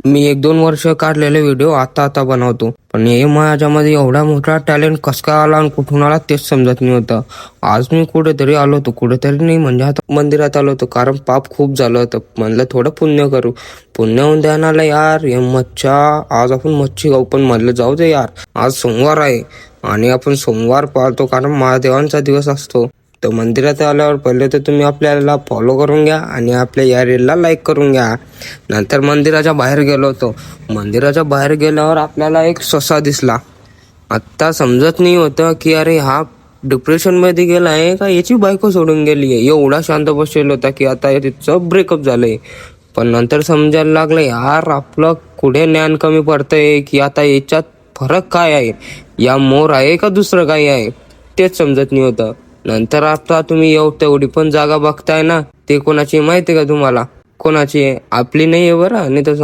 मी 1-2 वर्ष काढलेले व्हिडिओ आता बनवतो, पण हे माझ्यामध्ये एवढा मोठा टॅलेंट कस काय आला आणि कुठून आला तेच समजत नाही होतं. आज मी कुठेतरी आलो होतो, कुठेतरी नाही म्हणजे आता मंदिरात आलो होतो, कारण पाप खूप झालं होतं. म्हणलं थोडं पुण्य करू. पुण्य होऊन द्या ना यार, हे मच्छा आज आपण मच्छी खाऊ. पण म्हणलं जाऊ दे यार, आज सोमवार आहे आणि आपण सोमवार पाळतो कारण महादेवांचा दिवस असतो. तर मंदिरात आल्यावर पहिले तर तुम्ही आपल्याला फॉलो करून घ्या आणि आपल्या या रीलला लाईक करून घ्या. नंतर मंदिराच्या बाहेर गेलो होतो. मंदिराच्या बाहेर गेल्यावर आपल्याला एक ससा दिसला. आत्ता समजत नाही होतं की अरे हा डिप्रेशन मध्ये गेलाय का याची बायको सोडून गेली आहे. एवढा शांत बसलेला होता की आता तिचं ब्रेकअप झालंय. पण नंतर समजायला लागलं यार आपलं कुठे ज्ञान कमी पडतंय की आता याच्यात फरक काय आहे, या मोर आहे का दुसरं काही आहे तेच समजत नाही होतं. नंतर आता तुम्ही तेवढी पण जागा बघताय ना, ते कोणाची माहिती का तुम्हाला? कोणाची आहे? आपली नाही आहे बरं. आणि तर